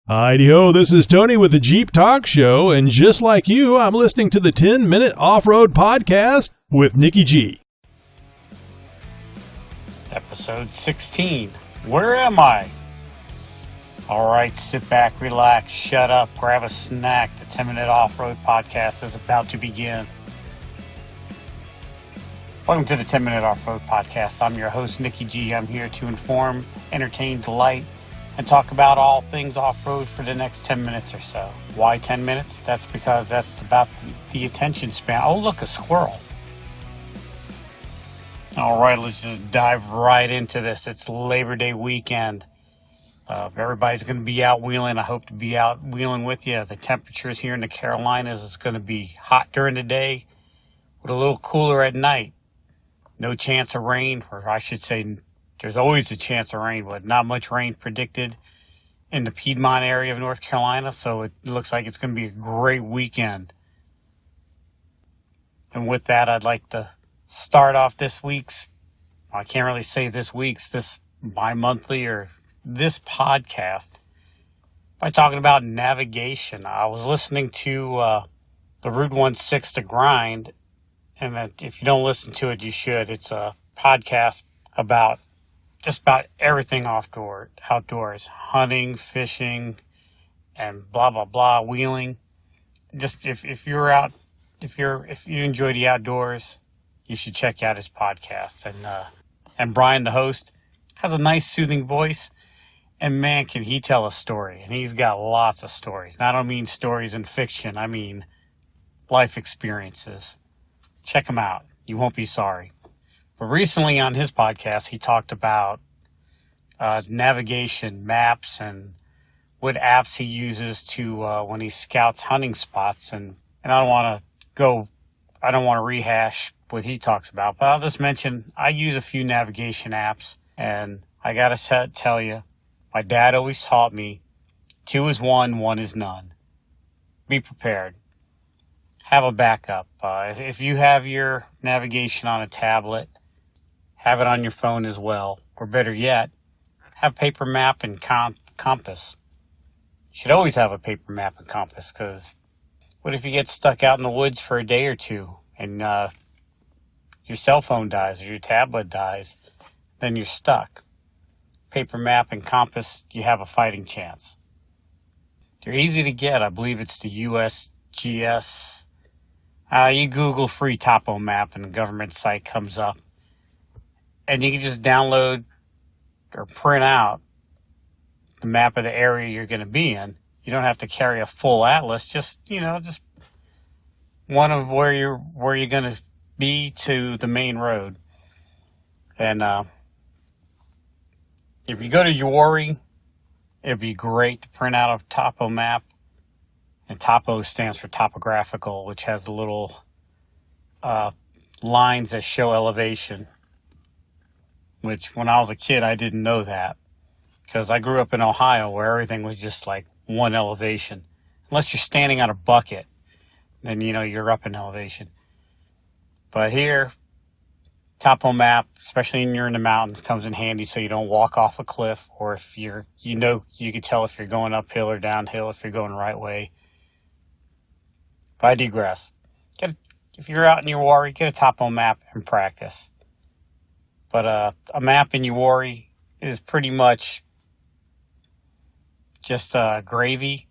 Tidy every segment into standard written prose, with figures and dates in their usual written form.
Hi-de-ho, this is Tony with the Jeep Talk Show, and just like you, I'm listening to the 10-Minute Off-Road Podcast with Nikki G. Episode 16. Where am I? Alright, sit back, relax, shut up, grab a snack. The 10-Minute Off-Road Podcast is about to begin. Welcome to the 10-Minute Off-Road Podcast. I'm your host, Nikki G. I'm here to inform, entertain, delight, and talk about all things off-road for the next 10 minutes or so. Why 10 minutes? That's because that's about the attention span. Oh, look, a squirrel. All right, let's just dive right into this. It's Labor Day weekend. Everybody's going to be out wheeling. I hope to be out wheeling with you. The temperatures here in the Carolinas is going to be hot during the day with a little cooler at night. No chance of rain, or I should say there's always a chance of rain, but not much rain predicted in the Piedmont area of North Carolina, so it looks like it's going to be a great weekend. And with that, I'd like to start off this week's, I can't really say this week's, this bi-monthly or this podcast by talking about navigation. I was listening to the Route 16 to Grind, and if you don't listen to it, you should. It's a podcast about just about everything outdoors, hunting, fishing, and blah, blah, blah, wheeling. Just if you enjoy the outdoors, you should check out his podcast. And Brian, the host, has a nice soothing voice, and man, can he tell a story. And he's got lots of stories. And I don't mean stories in fiction. I mean life experiences. Check him out. You won't be sorry. But recently on his podcast, he talked about navigation, maps, and what apps he uses to when he scouts hunting spots. And I don't want to rehash what he talks about, but I'll just mention I use a few navigation apps, and I gotta tell you, my dad always taught me 2 is 1, 1 is none. Be prepared. Have a backup. If you have your navigation on a tablet, have it on your phone as well, or better yet, have paper map and compass. You should always have a paper map and compass, because what if you get stuck out in the woods for a day or two and your cell phone dies or your tablet dies? Then you're stuck. Paper map and compass, you have a fighting chance. They're easy to get. I believe it's the USGS. You Google free topo map and the government site comes up. And you can just download or print out the map of the area you're going to be in. You don't have to carry a full atlas, just one of where you're going to be to the main road. And if you go to Uori, it'd be great to print out a topo map. And topo stands for topographical, which has the little lines that show elevation. Which, when I was a kid, I didn't know that. Because I grew up in Ohio, where everything was just like one elevation. Unless you're standing on a bucket, then, you're up in elevation. But here, topo map, especially when you're in the mountains, comes in handy so you don't walk off a cliff. Or if you can tell if you're going uphill or downhill, if you're going the right way. But I digress. If you're out in your Uori, get a topo map and practice. But a map in Uori is pretty much just gravy.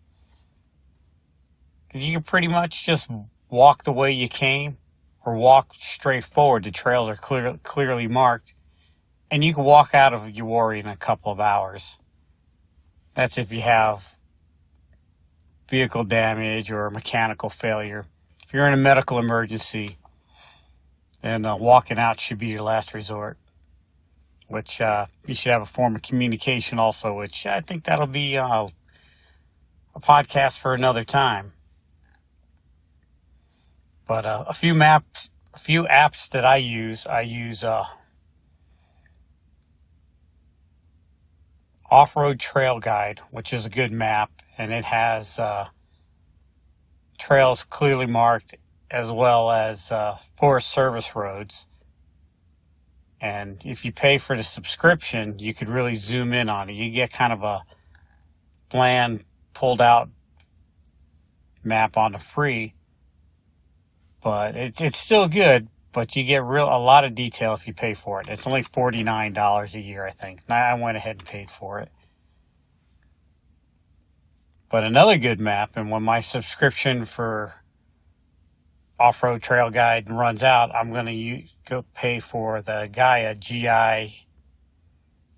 You can pretty much just walk the way you came or walk straight forward. The trails are clearly marked. And you can walk out of Uori in a couple of hours. That's if you have vehicle damage or mechanical failure. If you're in a medical emergency, then walking out should be your last resort. Which you should have a form of communication also, which I think that'll be a podcast for another time. But a few apps that I use Off-Road Trail Guide, which is a good map, and it has trails clearly marked as well as Forest Service roads. And if you pay for the subscription, you could really zoom in on it. You get kind of a bland pulled out map on the free, but it's still good. But you get a lot of detail if you pay for it. It's only $49 a year, I think. I went ahead and paid for it. But another good map, and when my subscription for Off-Road Trail Guide runs out, I'm going to go pay for the Gaia GI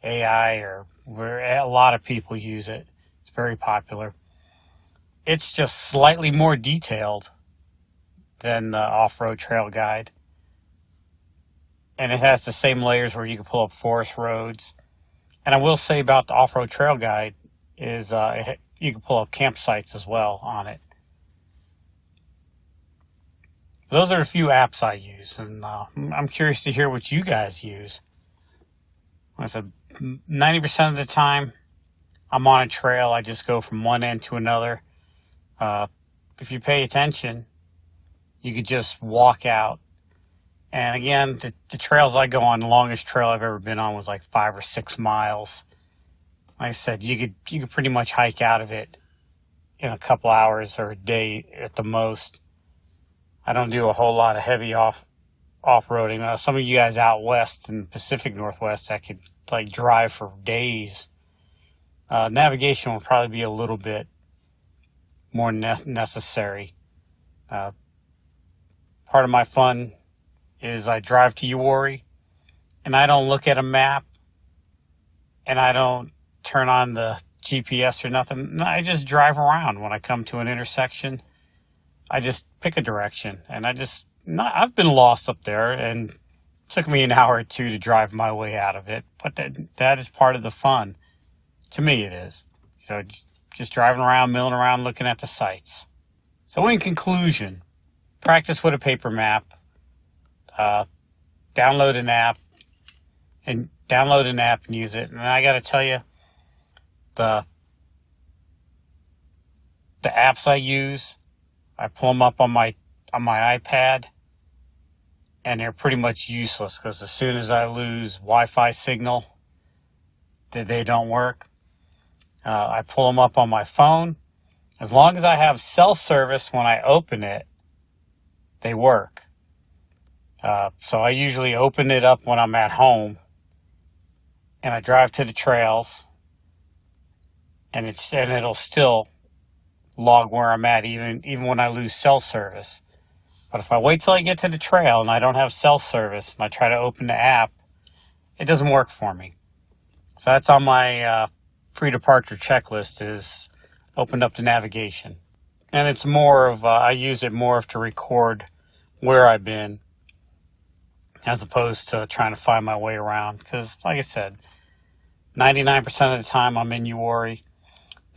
AI, or where a lot of people use it. It's very popular. It's just slightly more detailed than the Off-Road Trail Guide. And it has the same layers where you can pull up forest roads. And I will say about the Off-Road Trail Guide is you can pull up campsites as well on it. Those are a few apps I use, and I'm curious to hear what you guys use. Like I said, 90% of the time I'm on a trail, I just go from one end to another. If you pay attention, you could just walk out. And again, the trails I go on, the longest trail I've ever been on was like 5 or 6 miles. Like I said, you could pretty much hike out of it in a couple hours or a day at the most. I don't do a whole lot of heavy off-roading. Some of you guys out west in Pacific Northwest, I could like drive for days. Navigation will probably be a little bit more necessary. Part of my fun is I drive to Uwharrie, and I don't look at a map, and I don't turn on the GPS or nothing. I just drive around. When I come to an intersection, I just pick a direction, and I've been lost up there, and it took me an hour or two to drive my way out of it, but that is part of the fun. To me, it is. Just driving around, milling around, looking at the sights. So in conclusion, practice with a paper map. Download an app and use it. And I got to tell you, the apps I use, I pull them up on my iPad, and they're pretty much useless because as soon as I lose Wi-Fi signal, they don't work. I pull them up on my phone. As long as I have cell service when I open it, they work. So I usually open it up when I'm at home, and I drive to the trails, and it'll still log where I'm at even when I lose cell service. But if I wait till I get to the trail and I don't have cell service and I try to open the app, it doesn't work for me. So that's on my pre-departure checklist, is open up the navigation. And it's more of, I use it more of to record where I've been, as opposed to trying to find my way around. Because, like I said, 99% of the time I'm in Uwharrie.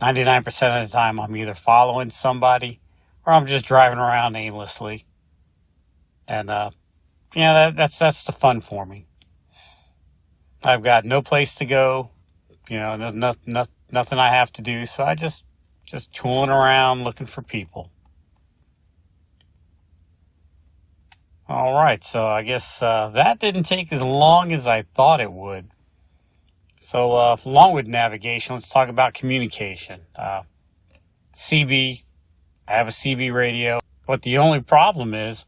99% of the time I'm either following somebody or I'm just driving around aimlessly. And, that's the fun for me. I've got no place to go. There's nothing I have to do. So I just tooling around looking for people. All right, so I guess that didn't take as long as I thought it would. So along with navigation, let's talk about communication. CB, I have a CB radio, but the only problem is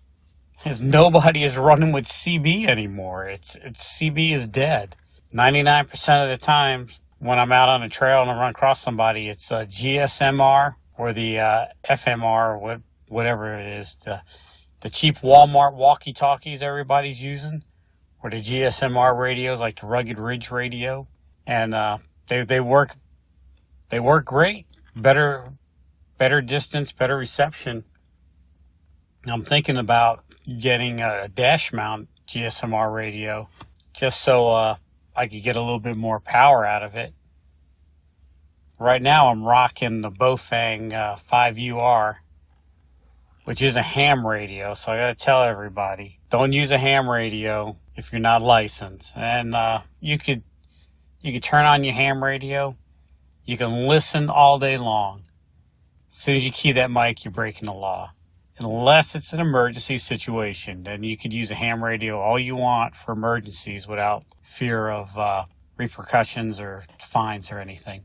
nobody is running with CB anymore. It's CB is dead. 99% of the time when I'm out on a trail and I run across somebody, it's a GSMR or the FMR, or whatever it is. The cheap Walmart walkie-talkies everybody's using, or the GSMR radios like the Rugged Ridge radio, and they work great. Better distance, better reception. I'm thinking about getting a dash mount GSMR radio just so I could get a little bit more power out of it. Right now I'm rocking the Bofang 5UR, which is a ham radio. So I got to tell everybody, don't use a ham radio if you're not licensed. And you could turn on your ham radio. You can listen all day long. As soon as you key that mic, you're breaking the law. Unless it's an emergency situation, then you could use a ham radio all you want for emergencies without fear of repercussions or fines or anything.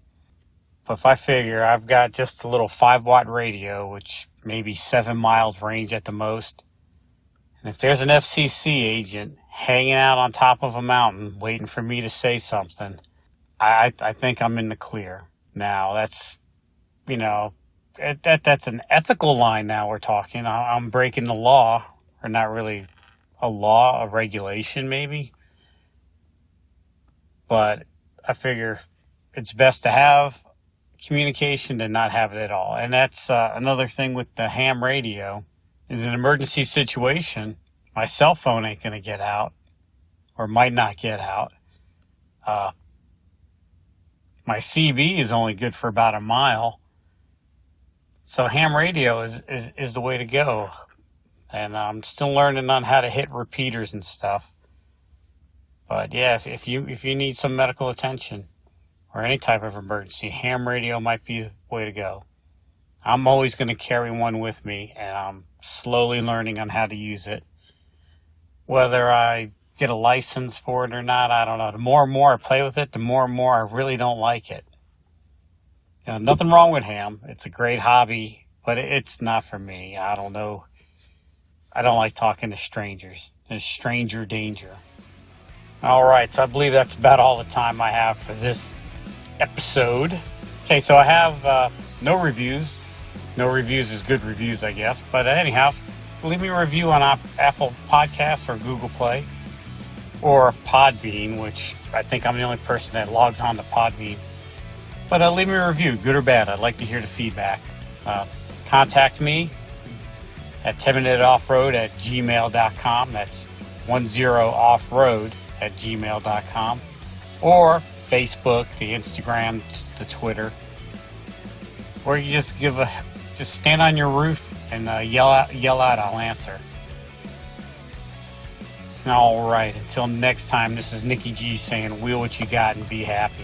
But if I figure I've got just a little 5-watt radio, which maybe 7 miles range at the most, and if there's an FCC agent hanging out on top of a mountain waiting for me to say something, I think I'm in the clear. Now, that's, that's an ethical line now we're talking. I'm breaking the law, or not really a law, a regulation maybe. But I figure it's best to have communication than not have it at all. And that's another thing with the ham radio, is an emergency situation. My cell phone ain't going to get out, or might not get out. My CB is only good for about a mile. So ham radio is the way to go. And I'm still learning on how to hit repeaters and stuff. But yeah, if you need some medical attention or any type of emergency, ham radio might be the way to go. I'm always going to carry one with me, and I'm slowly learning on how to use it. Whether I get a license for it or not, I don't know. The more and more I play with it, the more and more I really don't like it. Nothing wrong with ham. It's a great hobby, but it's not for me. I don't know. I don't like talking to strangers. There's stranger danger. All right, so I believe that's about all the time I have for this episode. Okay, so I have no reviews. No reviews is good reviews, I guess. But anyhow, leave me a review on Apple Podcasts or Google Play or Podbean, which I think I'm the only person that logs on to Podbean. But leave me a review, good or bad. I'd like to hear the feedback. Contact me at 10minuteoffroad@gmail.com. That's 10offroad@gmail.com. Or Facebook, the Instagram, the Twitter. Or you just stand on your roof and yell out, I'll answer. All right, until next time, this is Nikki G saying, wheel what you got and be happy.